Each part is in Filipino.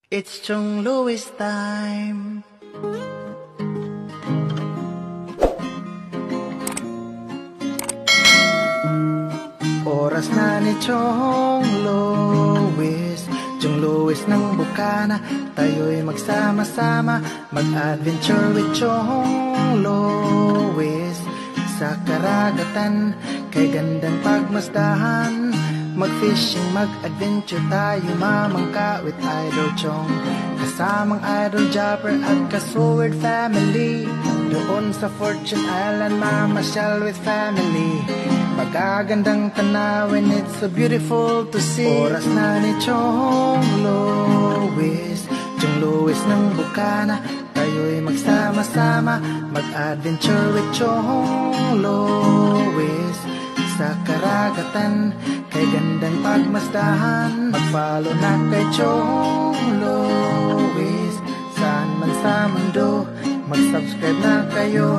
It's Chong Louis time. Oras na ni Chong Louis, Chong Louis ng Bukana. Tayo'y magsama-sama, mag-adventure with Chong Louis. Sa karagatan, kay gandang pagmasdahan, mag-fishing, mag-adventure tayo, mamangka with Idol Chong. Kasamang Idol Jumper at ka-Sword family. Doon sa Fortune Island, mamasyal with family. Magagandang tanawin, it's so beautiful to see. Oras na ni Chong Louis, Chong Louis ng Bukana. Tayo'y magsama-sama, mag-adventure with Chong Louis. Sa karagatan, kay gandang pagmasdahan, mag-follow na kay Chong Louis. Saan man sa mundo, mag-subscribe na kayo.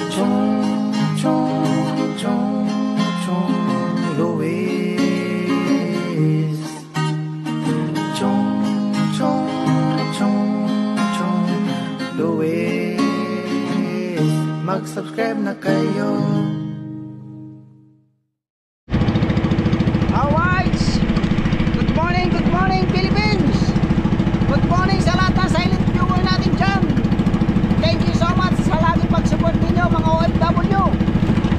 Chong Louis. Chong Louis. Mag-subscribe na kayo. Good morning Philippines! Good morning sa lahat ng silent viewer natin dyan. Thank you so much sa laging pag-support ninyo mga OFW.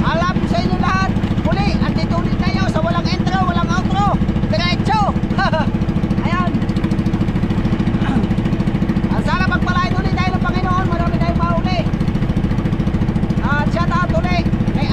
Alam sa inyo lahat, muli, andito ulit tayo sa walang intro, walang outro, diretso. Ayan. Sana magpalain ulit tayo ng Panginoon, marami tayong mahuli. At shout out ulit kay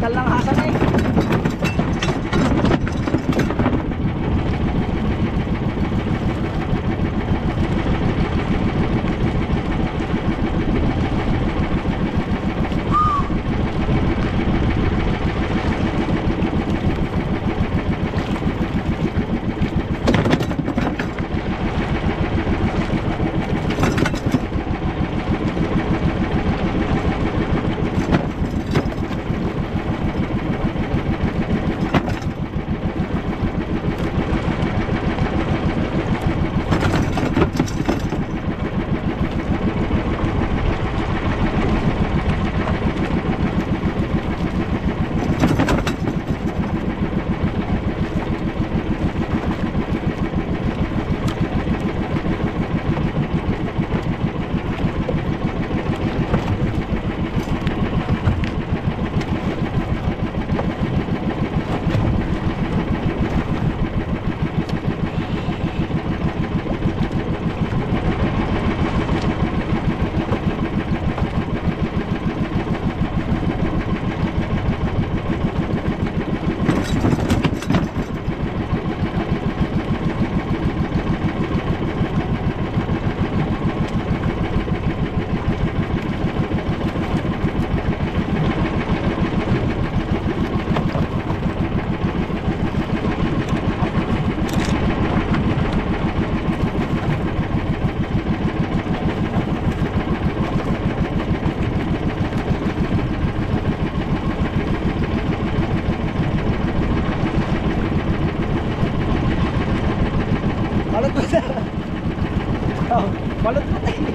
Kalanghasan eh. Balot mo na. Oh, balot mo tayo.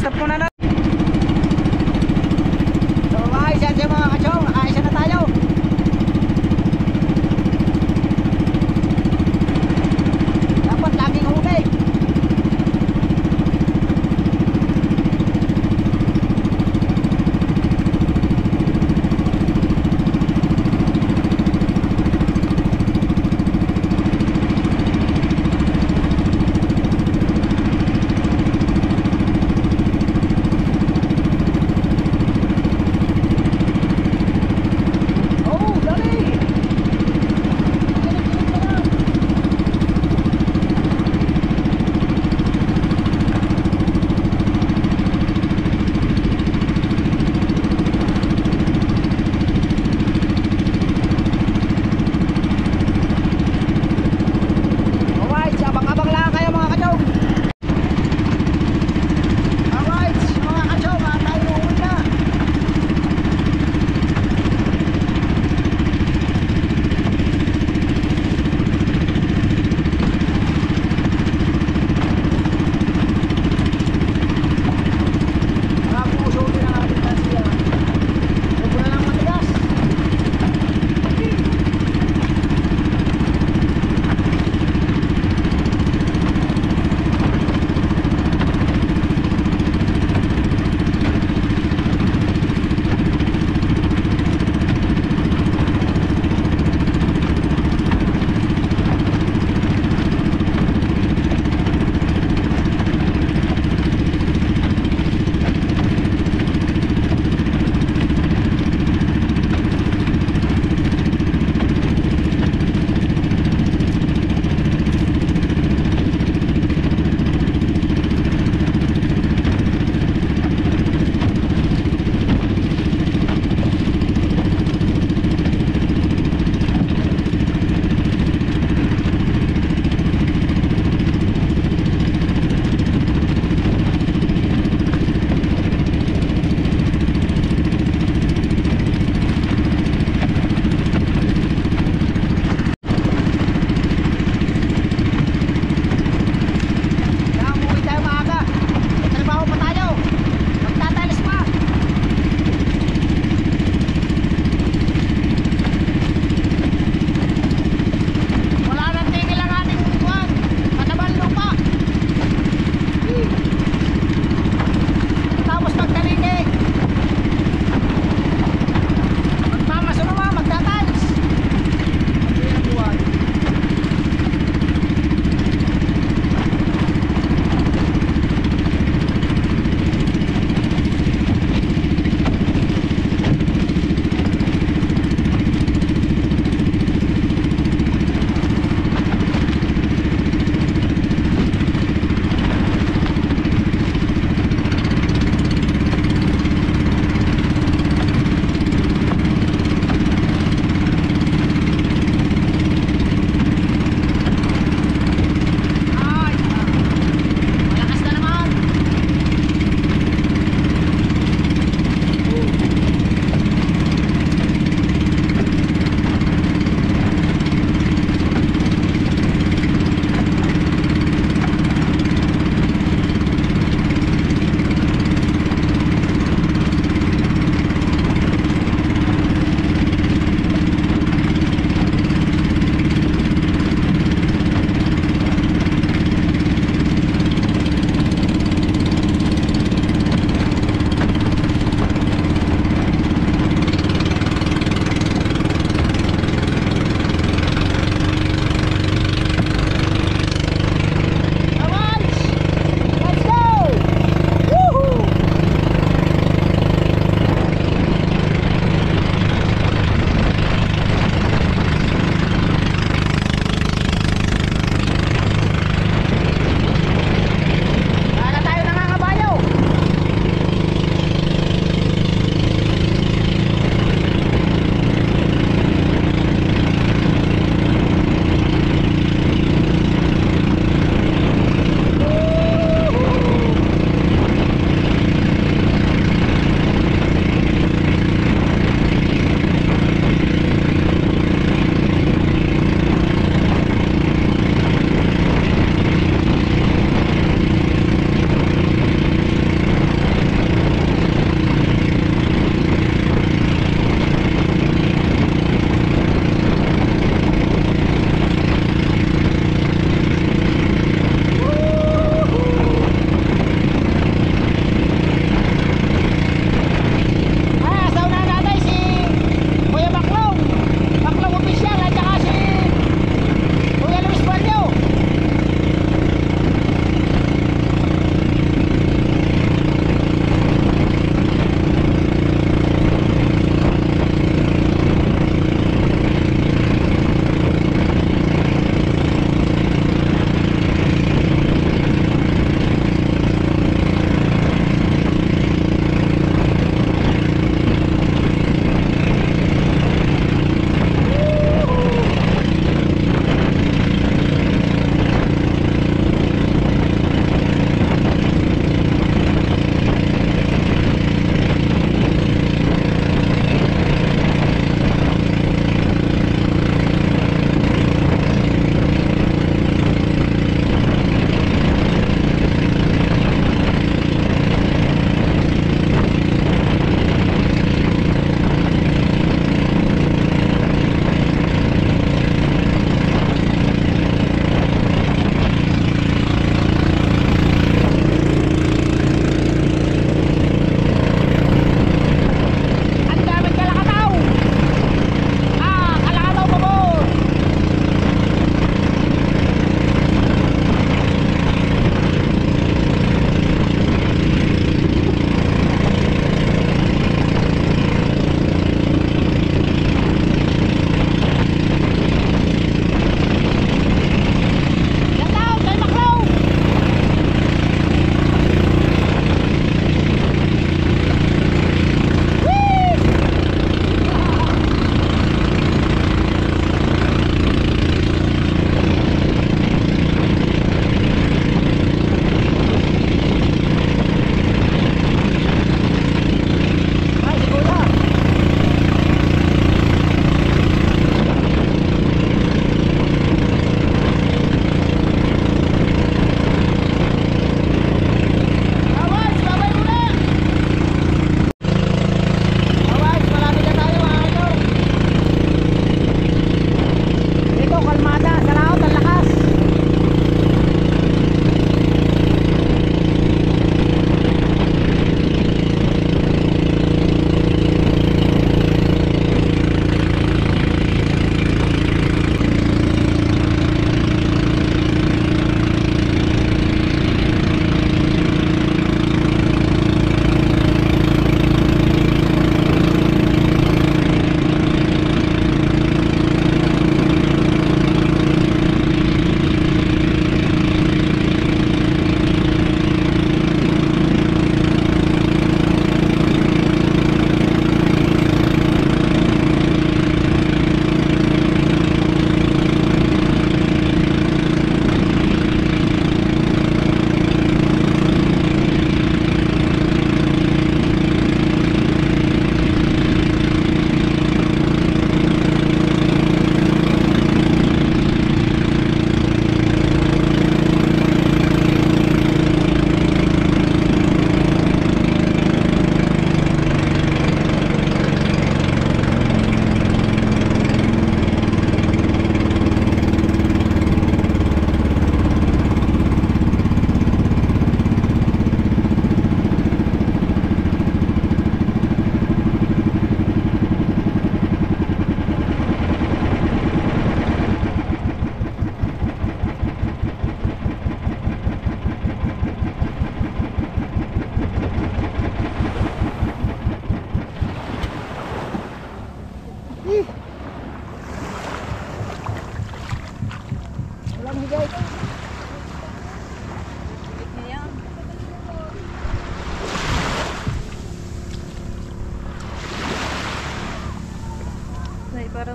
Usap muna na. So ayos yan siya mga kachong, nakaisa na tayo. Dapat laging huli.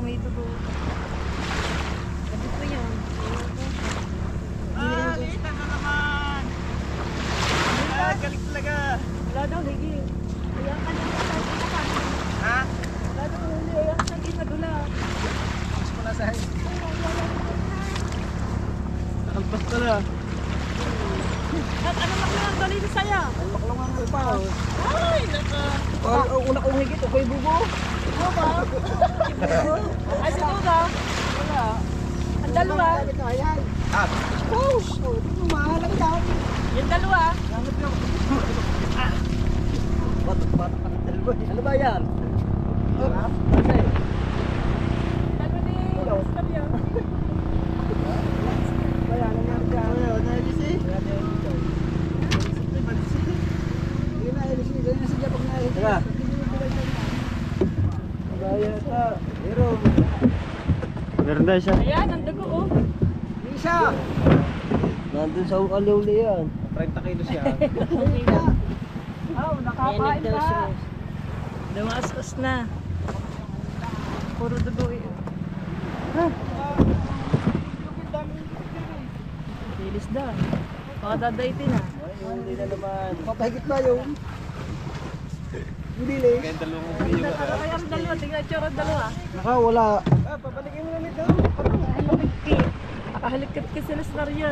may dugo. Sabi ko yun. Kita na naman! Galing talaga! Wala daw, lagi. Kaya ka na sa Ha? wala daw, huli. Kaya ka sa dula. Mas mo na sa'yo. Nakalpas ka na. At ano maklang dali na saya? Ay, makalungan mo pa. Ay, naka. Una kong higit, ako'y bubo. Ano ba? Ay, si Duda. Wala. Ang dalawa. Ayan. Ah. Oh, di mo mahalang daw. Yung dalawa. Gamit yung. Batak ka ng dalawa. Ano ba yan? Ha? Kasi. Dalawa ni Oscar yan. Kaya nangyari dyan. Kaya na-elisi? Kaya na-elisi. Hindi na-elisi. Ganyan na siya pag na-elisi. Teka. Kaya ito. Pero. Meron tayo siya. Ayan, ang dugo oh. Isa. Nandun sa ukali-uli yan. 30 kilos yan. Oh, nakapain pa. Dumastos na. Puro dugo eh. Ha? Bilis daw. Baka dadaitin ah. Hindi na naman. Papahigit ba yung? Hindi lang. Ano kaya ang dalawa? Tingnan yung tsura ang dalawa. Naka, wala. Ah, papalikin mo namin daw. Nakahalikat ka sila sa Maria.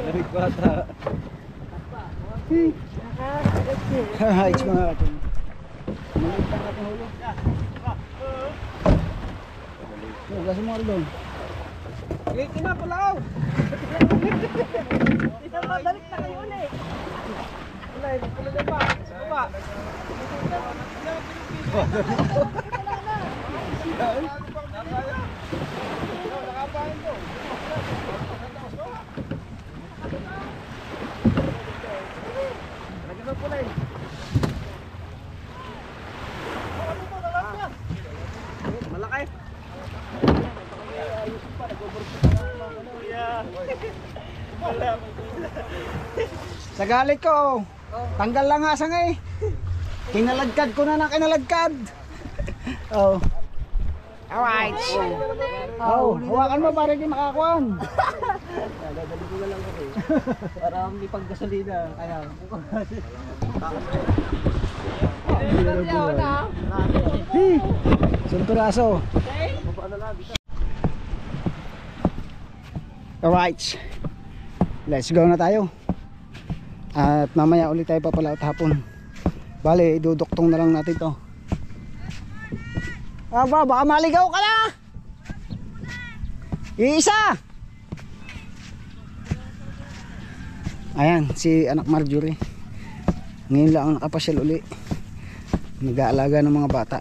Lamig ko ata. Nakahalikat ka. Heights mga katin. Maliit lang natin hulo. Huwag mo rin doon. Late na pala ako. Ito mabalik na kayo ulit. Wala, pula na pa. Baba. Nakapain ko. Lagi na pula eh. Malaki. Sa galit ko, tanggal lang nga sang eh. Kinaladkad ko na kinaladkad. Oh. Alright. Oh, hawakan mo para di makakuan. Dadali ko na lang kasi. Para may paggasolina. Kaya. Sulpiraso. Alright. Let's go na tayo. At mamaya ulit tayo papalaot hapon. Bale, iduduktong na lang natin to. Aba, baka maligaw ka na. Isa. Ayan, si anak Marjorie. Ngayon lang ang nakapasyal uli. Nag-aalaga ng mga bata.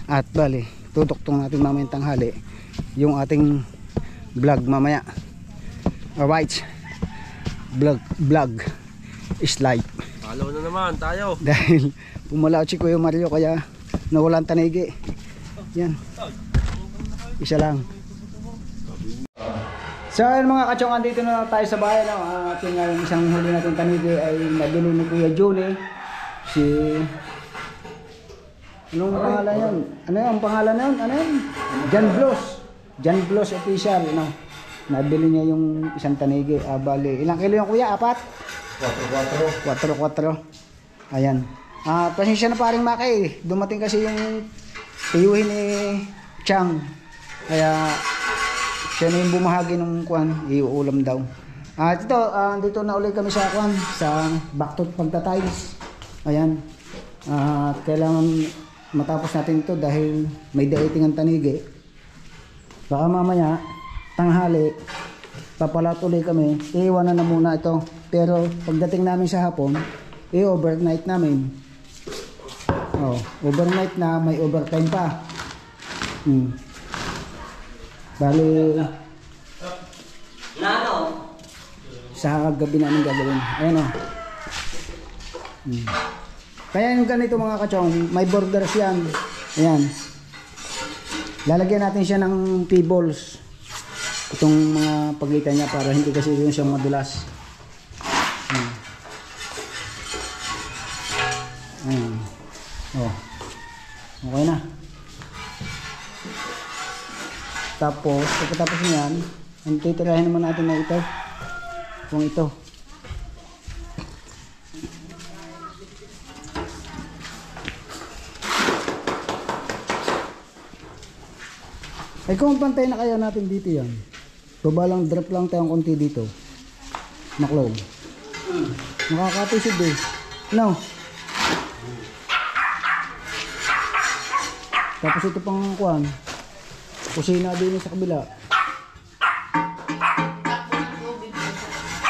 At bale, tuduktong natin mamaya tanghali yung ating vlog mamaya. Alright. Vlog is live. Follow na naman tayo. Dahil pumalaot si Kuya Mario kaya nawalan tanigi. Yan. Isa lang. So ayun mga kachong, andito na tayo sa bahay. No? At yung isang huli natin tanigi ay nabili ni Kuya Johnny. Si... Anong pangalan yun? Ano yung pangalan yun? Ano yun? John Bloss. John Bloss official. No? Nabili niya yung isang tanigi. Bali, ilang kilo yung kuya? 4? 4. Ayan. Pasensya na paring Maki. Dumating kasi yung tiyuhin ni Chang. Kaya siya na yung bumahagi ng kuwan. Iuulam daw. At ito, dito na ulit kami sa kuwan. Sa Baktot Pagtatiles. Ayan. Kailangan matapos natin ito dahil may daiting ang tanigi. Baka mamaya tanghali papalat ulit kami, iiwanan na muna ito, pero pagdating namin sa hapon i-overnight namin. Overnight na, may overtime pa. Bali sa gabi namin gagawin. Ayan o. Kaya yung ganito mga kachong, may borders yan. Ayan, lalagyan natin siya ng P-balls itong mga pagitan niya para hindi kasi yun siya madulas. Okay na. Tapos, pagkatapos niyan, ang titirahin naman natin na ito. Kung ito. Ay kung pantay na kaya natin dito yan. Baba lang, drop lang tayong konti dito. Maklog. Nakakapisod eh. No. Tapos ito pang kuhan. Kusina din sa kabila.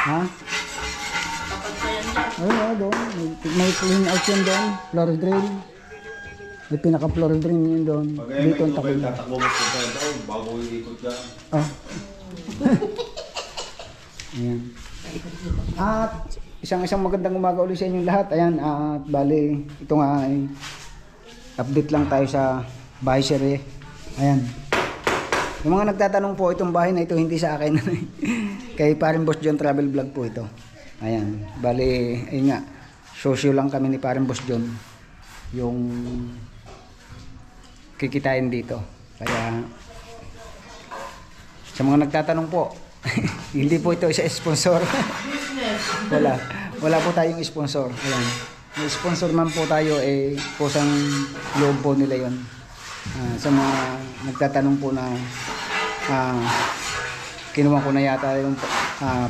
Ha? Ayun, doon. May clean out yan doon. Floor drain. May pinaka-floor drain yun doon. Dito ang takbo. Tatakbo mo sa taon bago ikot ka. Ah. Ayan. At isang magandang umaga ulit sa inyong lahat. Ayan, at bali, ito nga ay update lang tayo sa bahay sere. Ayan. Yung mga nagtatanong po, itong bahay na ito hindi sa akin. Kay Paring Boss John Travel Vlog po ito. Ayan. Bali, ayun nga. Sosyo lang kami ni Paring Boss John. Yung kikitain dito. Kaya sa mga nagtatanong po, hindi po ito isa sponsor. Wala po tayong sponsor. Ayan. May sponsor man po tayo kusang loob po nila yon. Sa mga nagtatanong po na kinuha ko na yata yung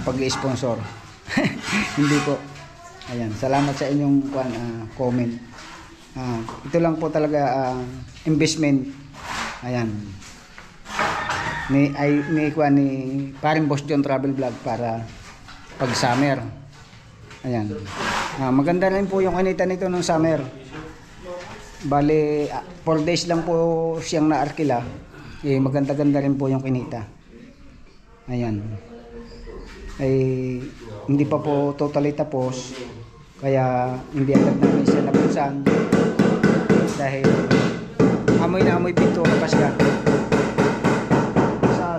pag-sponsor. Hindi po. Ayan, salamat sa inyong comment. Ito lang po talaga investment. Ayan. Ni Paring Boss John Travel Vlog para pag summer. Ayan. Maganda rin po yung kinita nito ng summer. Bale 4 days lang po siyang naarkila. Maganda-ganda rin po yung kinita. Ayan. Hindi pa po totally tapos. Kaya hindi agad namin siya nabuksan. Dahil amoy na amoy pintura pa siya.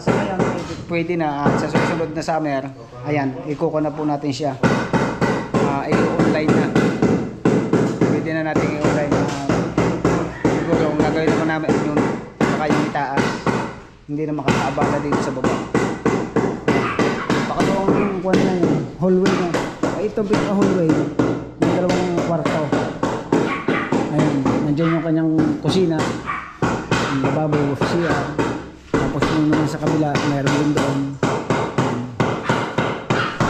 Sa ngayon pwede na at sa susunod na summer, ayan, ikuko na po natin siya. I-online na. Pwede na natin i-online na. Siguro ang gagawin naman namin yun, baka yung itaas. Hindi na makakaabala dito sa baba. Baka doon yung kuwan na yun, hallway na. Ito pinaka-hallway. Yung dalawang kwarto. Ayun, nandiyan yung kanyang kusina. Yung lababo, siya. Tapos yung naman sa kabila, mayroon din doon.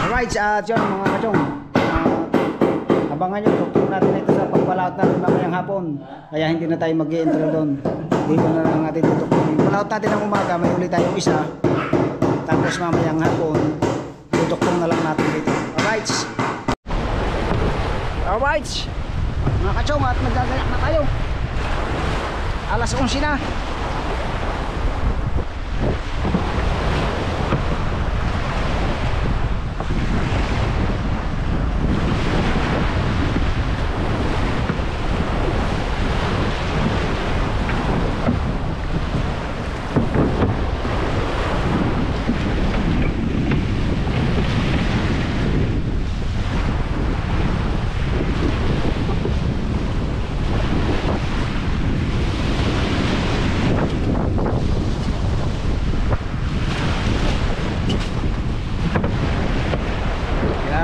Alright, yun mga kachong. Abangan nyo, tutunan natin ito sa pagpalaot natin mamayang hapon. Kaya hindi na tayo mag-i-intro doon. Dito na lang natin tutukunin. Palaot natin ng umaga, may uli tayong isa. Tapos mamayang hapon, tutuktong na lang natin dito. Alright. Alright. Mga kachong, at magagayak na tayo. Alas 11 na.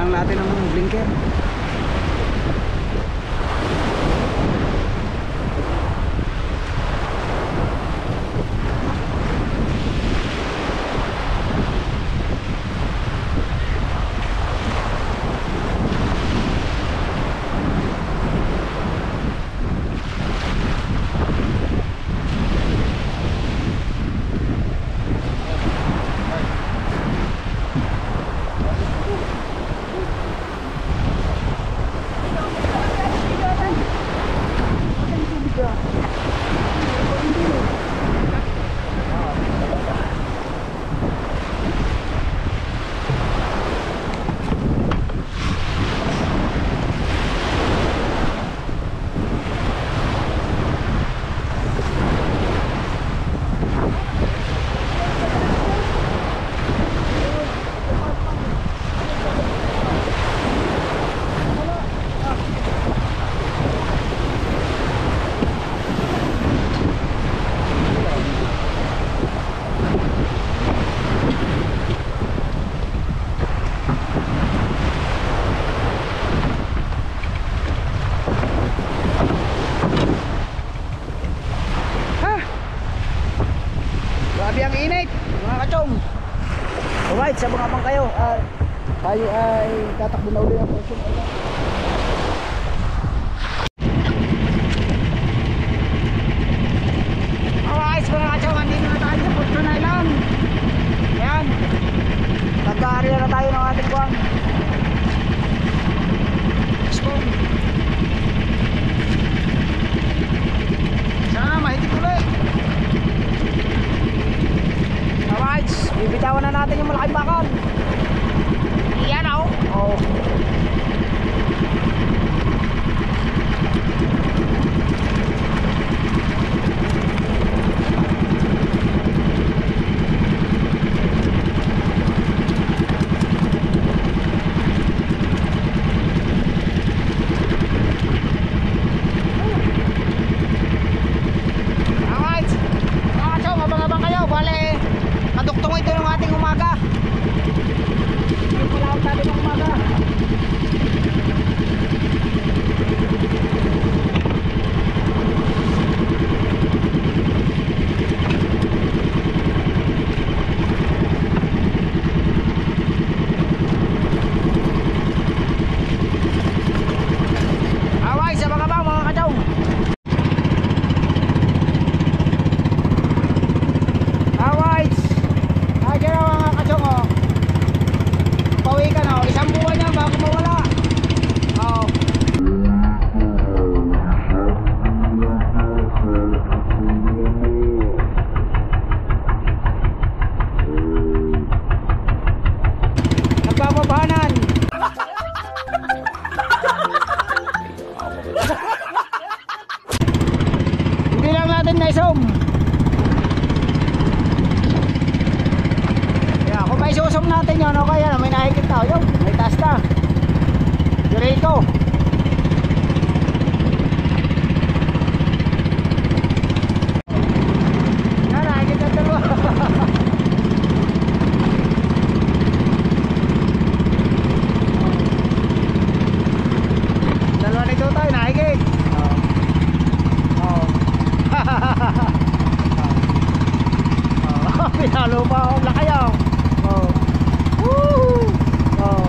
Natin ang blinker. abang kayo. Tayo ay tatakbo na ulit ang portion. Alright, mga kachong, andito na tayo sa Portion Island. Ayan. Nagka-area na tayo ng ating kuwang. Let's go. Sana mahigit ulit. Alright, bibitawan na natin yung malaking bakal. Yan o. Oh. Alright, mga kachong, abang-abang kayo. Bale, kaduktong ito ng ating umaga. Yung palaot natin ng umaga. Alright, abang-abang mga kachong. Alright, nandiyan na mga kachong oh. Pauwi ka na oh. Isang buwan yan bago mawala. Oo. Nagpapabahanan. Hindi lang natin na-zoom. Yeah, kung may susum natin yun, okay yan, may nakikita ko yun, may taas na. Direito. Yan, nakikita dalawa. Dalawa nito tayo, nakikita. Oo. Pinalo pa ako, laki oh. Oh. Woo! Oh.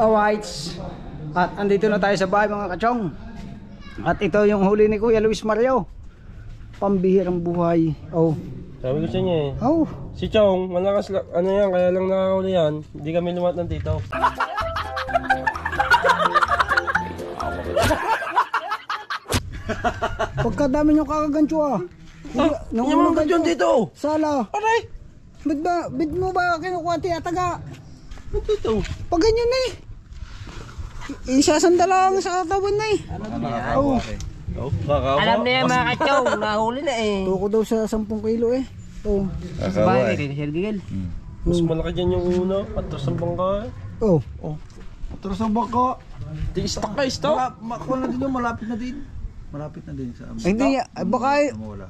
Alright. At andito na tayo sa bahay mga kachong. At ito yung huli ni Kuya Luis Mario. Pambihirang buhay. Oh. Sabi ko sa inyo eh. Oh. Si Chong, malakas lang. Ano yan, kaya lang nakakuli yan. Hindi kami lumat ng dito. Pagkadami nyo kakagancho ah. Yung mga ganyan dito. Sala. Aray! Bid mo ba kinukuha tiyataga? Ano dito? Pag ganyan eh. Isasanda lang sa katawan na eh. Oh. Oh, kakawa. Alam na yan mga kachong, nahuli na eh. Tuko daw sa 10 kilo eh. Oh. Sabay kay Sir Gigel. Mas malaki dyan yung una. Patras ang bangka. Oh. Atras ang baka. Stock na, stock. Makuha na din yun, malapit na din. Malapit na din sa amin. Ay, hindi baka Wala.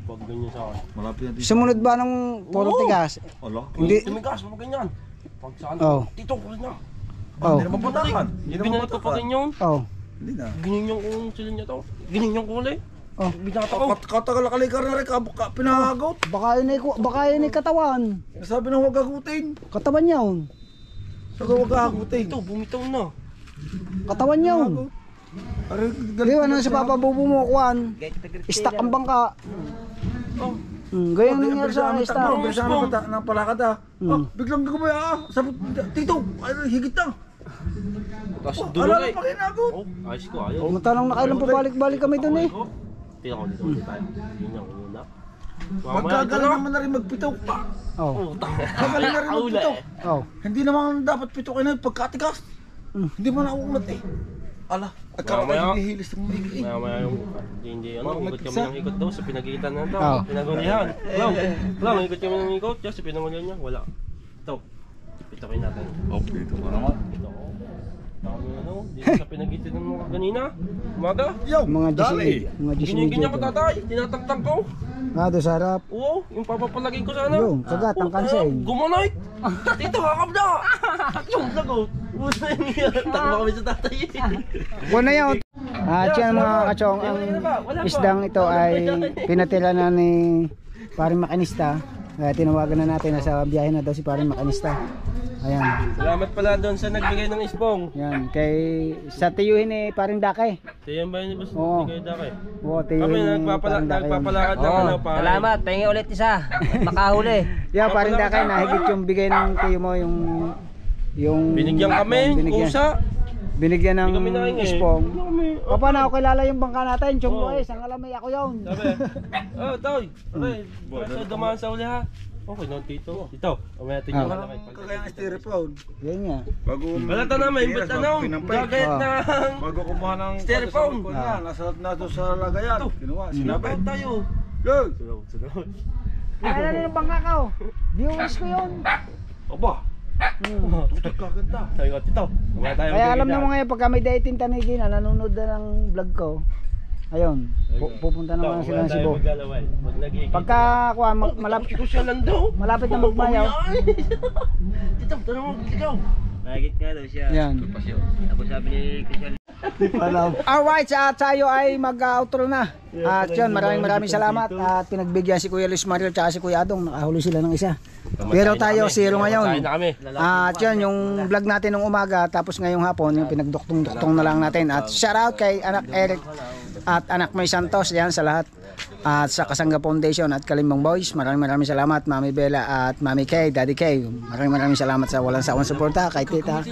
Pag ganyan sa akin. Malapit na din. sumunod ba ng puro tigas? Wala. Hindi. Tumigas mo ganyan. Pag saan? Oh. Tito ko rin na. Oh. Hindi naman patakan. Ibinalik ko pa rin yun. Oh. Hindi na. Ganyan yung kung sila niya to. Ganyan yung kulay. Oh. Binata ko. Katagal na kalikar na rin, pinagagot. Baka yun ay katawan. Sabi na huwag agutin. Katawan yun. Sabi huwag agutin. Ito, bumitaw na. Katawan yun. Di ba nang sa papabubo mo kuhan? Istak ang bangka. Oh. Ganyan nangyari sa akin, istak. Bisa ng palakad ah. Biglang gagawin ah. Sabi, Tito, higit na. Tapos dulo Alala na eh. pa kinagot. Oh, ayos ko, ayaw. Matalang nakailang pabalik-balik kami dun eh. Tingnan ko dito ulit tayo. Yun yung una. Magkagaling naman na rin magpitaw pa. Oh. Magkagaling na rin magpitaw. Oh. Hindi naman dapat pitukin na pagkatigas. Hindi mo nauunat eh. Ala, nagkaroon Mamaya. kayo hinihilis ng maigi eh. Maya yung hindi ano, Baka ikot kami magpisa. ng ikot daw sa pinagitan na daw. Oh. Pinagulihan. Lang, ikot kami ng ikot, just pinangulihan niya, wala. Ito. Pitukin natin. Okay, ito ka naman. Ito. Dami ano, dito sa pinagitan ng mga kanina. Umaga. Yo, Mga dali. 18. Mga 18. Ganyan ko tatay, tinatagtag ko. Doon sa harap. Oo, yung papapalagay ko sana. Yung, kagat, ang kansay. Gumanay! Tito, hakap na! Yung sagot. Busa niya. Takbo kami sa tatay. Buwan na yun. At yan mga kachong, ang isdang ito ay pinatira na ni paring makinista. Kaya tinawagan na natin, nasa biyahe na daw si paring makinista. Ayan. Salamat pala doon sa nagbigay ng isbong. Yan. Kay sa tiyuhin ni paring Dakay. Tiyan ba yun? Basta Oo. hindi kayo dakay. Oo, Kami tiyuhin ni paring Dakay. nagpapalakad ng ano pa. Salamat, pahingi ulit isa. Makahuli. Yan, paring Dakay, nahigit yung bigay ng tiyo mo, yung Binigyan kami, kusa. Binigyan ng Hindi kami nahingi. ispong. Hindi kami. O paano ako kilala yung bangka natin? Chong Oo. Loes, ang alamay ako yun. Sabi, oh, Toy. Aray, basta dumaan sa uli ha. Okay, no, tito. Tito, umaya tingnan ka naman. Kagaya ng styrofoam. Yan nga. Bago Balata namin, ba't ano? Gagayat ng... Bago kumuha ng Styrofoam. nasa na doon sa lagayan. Ginawa, sinabi. Sinabi tayo. Go! Sunod. Kilala na ng bangka ko. Viewers ko yun. Aba, putik kaganda. Sabi ko, tito, umaya tayo. Kaya alam mo ngayon, pagka may dating tanigi na nanonood na ng vlog ko, ayun, pupunta naman sila ng Cebu. Pagka kuha, malapit, ko siya lang daw. malapit na magmayaw. Tito, tanong mo, ikaw. Nagit nga daw siya. Yan. Tapos sabi ni Christian, Alright, tayo ay mag-outro na. At yun, maraming salamat. At pinagbigyan si Kuya Luis Mario at si Kuya Adong. Nakahuli sila ng isa. Pero tayo, zero ngayon. Kain na kami. At yun, yung vlog natin ng umaga, tapos ngayong hapon, yung pinagduktong-duktong na lang natin. At shoutout kay Anak Eric at Anak May Santos, yan sa lahat. At sa Kasangga Foundation at Kalimbang Boys, maraming salamat. Mami Bella at Mami Kay, Daddy Kay, maraming salamat sa walang sawang suporta. Kay Tita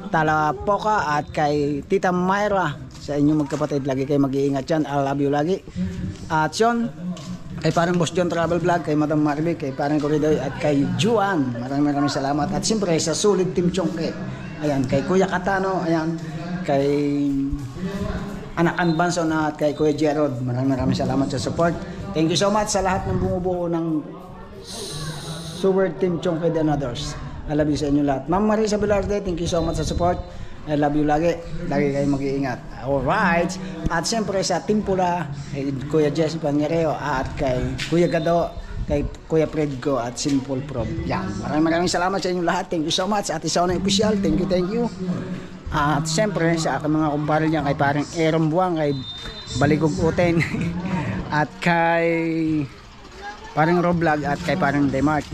Tala Poca at kay Tita Myra, sa inyong magkapatid, lagi kayo mag-iingat dyan. I love you lagi. At yun, kay parang Boss John Travel Vlog, kay Madam Maribel, kay parang Corridoy at kay Juan, maraming salamat. At siyempre sa Solid Team Chongke, ayan, kay Kuya Katano, ayan, kay Anak Anbanson at kay Kuya Gerald, maraming salamat sa support. Thank you so much sa lahat ng bumubuo ng Super Team Chongke and others. I love you sa inyo lahat. Ma'am Marisa Velarde, thank you so much sa support. I love you lagi. Lagi kayo mag-iingat. Alright. At siyempre sa Team Pula, kay Kuya Jesse Pangareo at kay Kuya Gado, kay Kuya Fredgo at Simple Prob. Yan. Maraming salamat sa inyo lahat. Thank you so much. At isa na official. Thank you. At siyempre sa aking mga kumpare niyan, kay parang Aaron Buwang, kay Baligog Uten at kay parang Roblog at kay parang Demark.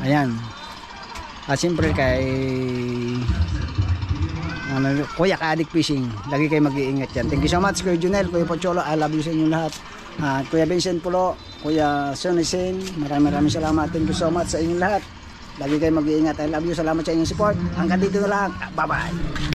Ayan. At siyempre kay Kuya Kaadik Fishing. Lagi kayo mag-iingat yan. Thank you so much, Kuya Junel, Kuya Pocholo. I love you sa inyo lahat. Kuya Vincent Pulo, Kuya Sonny Sen, maraming salamat. Thank you so much sa inyo lahat. Lagi kayo mag-iingat. I love you. Salamat sa inyong support. Hanggang dito na lang. Bye-bye.